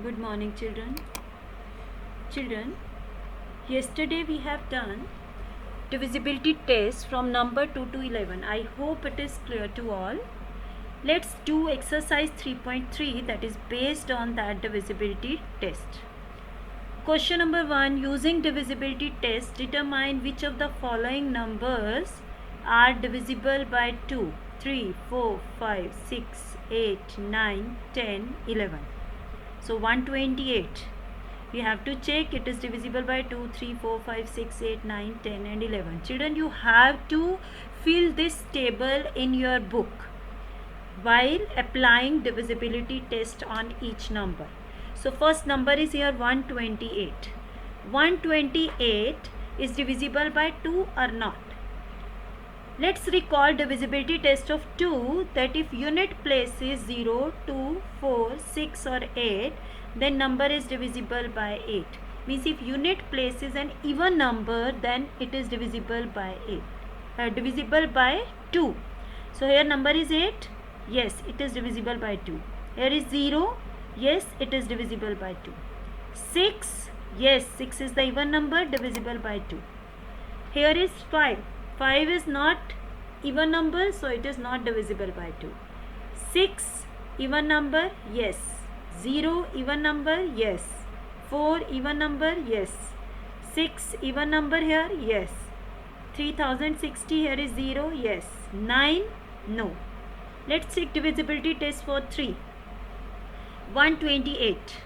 Good morning, children. Children, yesterday we have done divisibility test from number 2 to 11. I hope it is clear to all. Let's do exercise 3.3 that is based on that divisibility test. Question number 1. Using divisibility test, determine which of the following numbers are divisible by 2, 3, 4, 5, 6, 8, 9, 10, 11. So 128. We have to check it is divisible by 2, 3, 4, 5, 6, 8, 9, 10 and 11. Children, you have to fill this table in your book while applying divisibility test on each number. So first number is here 128. 128 is divisible by 2 or not? Let's recall divisibility test of 2 that if unit place is 0, 2, 4, 6 or 8, then number is divisible by 8. Means if unit place is an even number, then it is divisible by 8. Divisible by 2. So here number is 8. Yes, it is divisible by 2. Here is 0. Yes, it is divisible by 2. 6. Yes, 6 is the even number, divisible by 2. Here is 5. 5 is not even number, so it is not divisible by 2. 6 even number, yes. 0 even number, yes. 4 even number, yes. 6 even number here, yes. 3060 here is 0, yes. 9, no. Let's check divisibility test for 3. 128.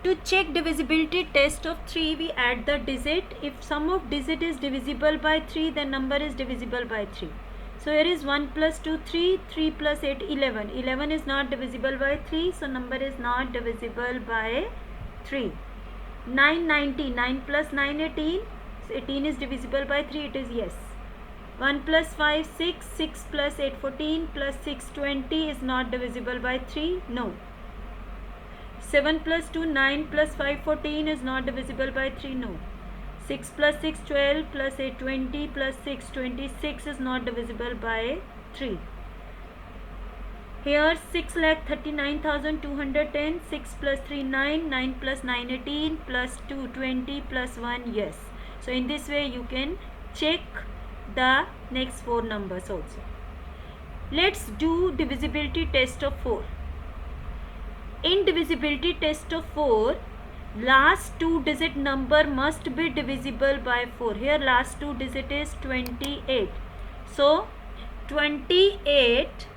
To check divisibility test of 3, we add the digit. If sum of digit is divisible by 3, then number is divisible by 3. So here is 1 plus 2, 3, 3 plus 8, 11. 11 is not divisible by 3, so number is not divisible by 3. 9, 90, 9 plus 9, 18. So 18 is divisible by 3, it is yes. 1 plus 5, 6, 6 plus 8, 14, plus 6, 20 is not divisible by 3, no. 7 plus 2, 9 plus 5, 14 is not divisible by 3, no. 6 plus 6, 12 plus 8, 20 plus 6, 26 is not divisible by 3. Here 6,39,210, 6 plus 3, 9, 9 plus 9, 18 plus 2, 20 plus 1, yes. So in this way you can check the next 4 numbers also. Let's do divisibility test of 4. In divisibility test of 4, last 2 digit number must be divisible by 4. Here last 2 digit is 28. So 28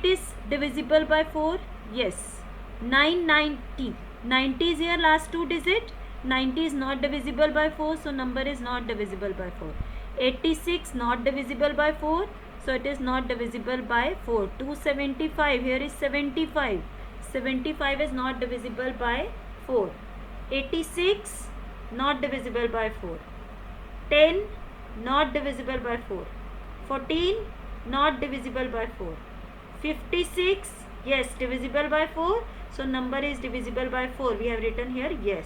is divisible by 4. Yes. 990. 90 is here last 2 digit. 90 is not divisible by 4. So number is not divisible by 4. 86 not divisible by 4. So it is not divisible by 4. 275. Here is 75. 75 is not divisible by 4. 86 not divisible by 4. 10 not divisible by 4. 14 not divisible by 4. 56 yes divisible by 4. So number is divisible by 4. We have written here yes.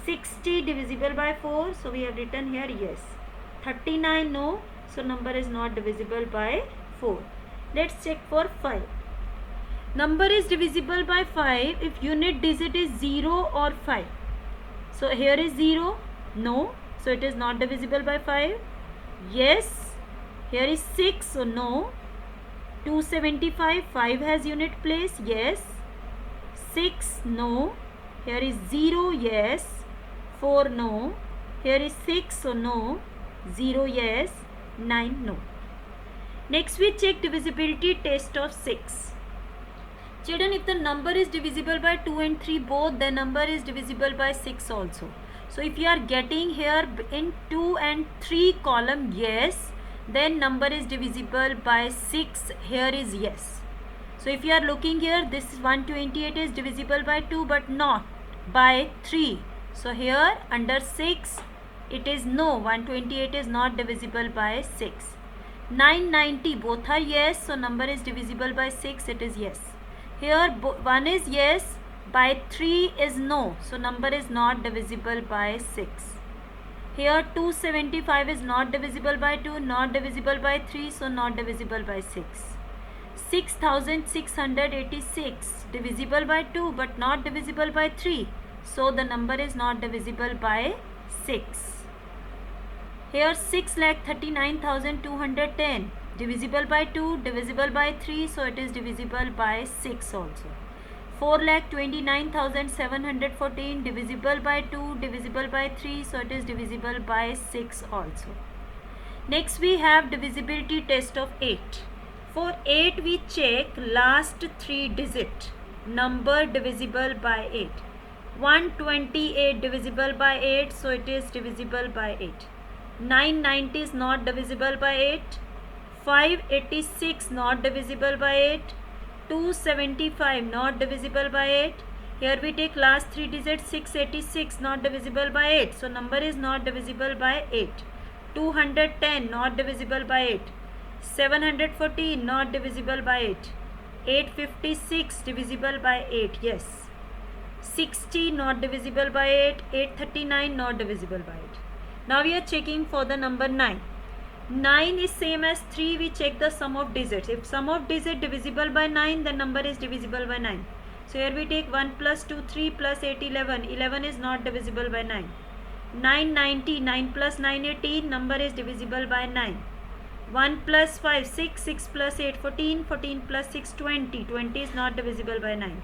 60 divisible by 4. So we have written here yes. 39 no. So number is not divisible by 4. Let's check for 5. Number is divisible by 5 if unit digit is 0 or 5. So here is 0. No. So it is not divisible by 5. Yes. Here is 6. So no. 275. 5 has unit place. Yes. 6. No. Here is 0. Yes. 4. No. Here is 6. So no. 0. Yes. 9 no. Next we check divisibility test of 6. Children, if the number is divisible by 2 and 3 both, the number is divisible by 6 also. So if you are getting here in 2 and 3 column yes, then number is divisible by 6. Here is yes. So if you are looking here, this 128 is divisible by 2 but not by 3. So here under 6 it is no, 128 is not divisible by 6. 990 both are yes, so number is divisible by 6, it is yes. Here 1 is yes, by 3 is no, so number is not divisible by 6. Here 275 is not divisible by 2, not divisible by 3, so not divisible by 6. 6686 divisible by 2 but not divisible by 3. So the number is not divisible by 6. Here 6,39,210 divisible by 2, divisible by 3, so it is divisible by 6 also. 4,29,714 divisible by 2, divisible by 3, so it is divisible by 6 also. Next we have divisibility test of 8. For 8 we check last 3 digit number divisible by 8. 128 divisible by 8, so it is divisible by 8. 990 is not divisible by 8. 586 not divisible by 8. 275 not divisible by 8. Here we take last 3 digits. 686 not divisible by 8, so number is not divisible by 8. 210 not divisible by 8. 714 not divisible by 8. 856 divisible by 8, yes. 60 not divisible by 8. 839 not divisible by 8. Now we are checking for the number 9. 9 is same as 3. We check the sum of digits. If sum of digit divisible by 9, then number is divisible by 9. So here we take 1 plus 2, 3 plus 8, 11. 11 is not divisible by 9. 990, 9 plus 9, 18. Number is divisible by 9. 1 plus 5, 6. 6 plus 8, 14. 14 plus 6, 20. 20 is not divisible by 9.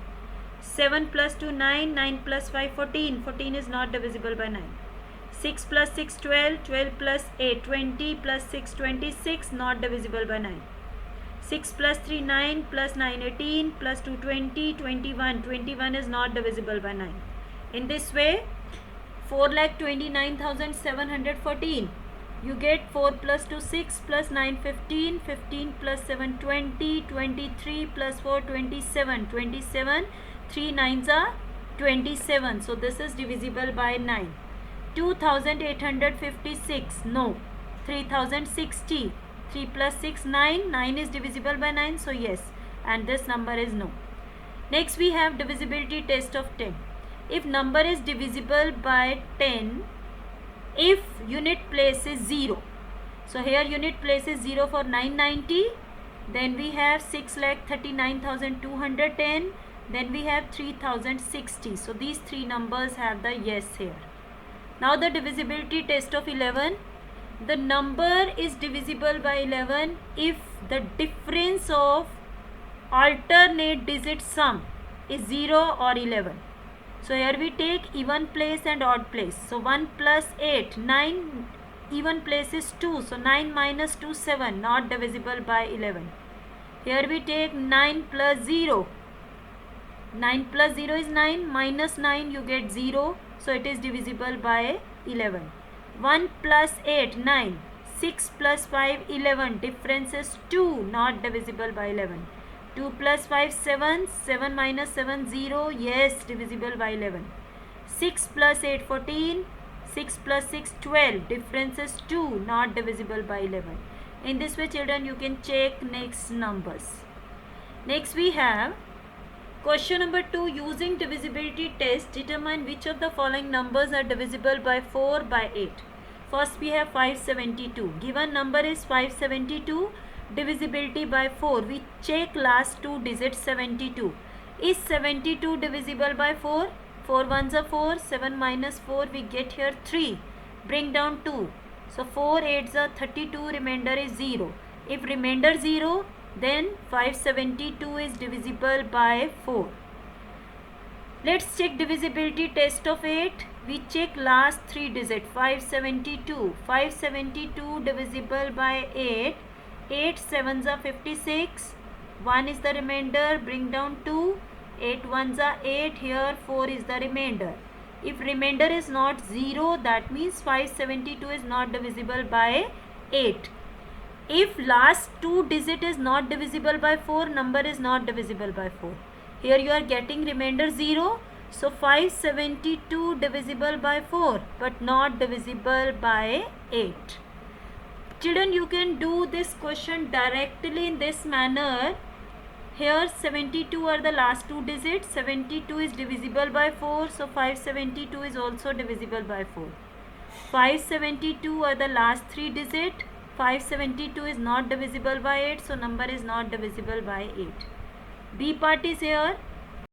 7 plus 2, 9. 9 plus 5, 14. 14 is not divisible by 9. 6 plus 6, 12. 12 plus 8, 20. Plus 6, 26. Not divisible by 9. 6 plus 3, 9. Plus 9, 18. Plus 2, 20. 21. 21 is not divisible by 9. In this way, 4,29,714. You get 4 plus 2, 6 plus 9, 15. 15 plus 7, 20. 23 plus 4, 27. 27. 3 9s are 27. So this is divisible by 9. 2,856. No. 3,060. 3 plus 6, 9. 9 is divisible by 9. So yes. And this number is no. Next we have divisibility test of 10. If number is divisible by 10, if unit place is 0. So here unit place is 0 for 990. Then we have 6,39,210. Then we have 3,060. So these three numbers have the yes here. Now the divisibility test of 11. The number is divisible by 11 if the difference of alternate digit sum is 0 or 11. So here we take even place and odd place. So 1 plus 8, 9, even place is 2. So 9 minus 2, 7, not divisible by 11. Here we take 9 plus 0. 9 plus 0 is 9, minus 9 you get 0. So it is divisible by 11. 1 plus 8, 9. 6 plus 5, 11. Difference is 2, not divisible by 11. 2 plus 5, 7. 7 minus 7, 0. Yes, divisible by 11. 6 plus 8, 14. 6 plus 6, 12. Difference is 2, not divisible by 11. In this way, children, you can check next numbers. Next we have question number 2. Using divisibility test, determine which of the following numbers are divisible by 4 by 8. First we have 572. Given number is 572. Divisibility by 4. We check last 2 digits 72. Is 72 divisible by 4? 4 ones are 4. 7 minus 4 we get here 3. Bring down 2. So 4 8s are 32. Remainder is 0. If remainder 0, then 572 is divisible by 4. Let's check divisibility test of 8. We check last 3 digits 572. 572 divisible by 8. 8 7s are 56. 1 is the remainder. Bring down 2. 8 1s are 8. Here 4 is the remainder. If remainder is not 0, that means 572 is not divisible by 8. If last 2 digit is not divisible by 4, number is not divisible by 4. Here you are getting remainder 0. So 572 divisible by 4 but not divisible by 8. Children, you can do this question directly in this manner. Here 72 are the last 2 digits. 72 is divisible by 4. So 572 is also divisible by 4. 572 are the last 3 digits. 572 is not divisible by 8, so number is not divisible by 8. B part is here,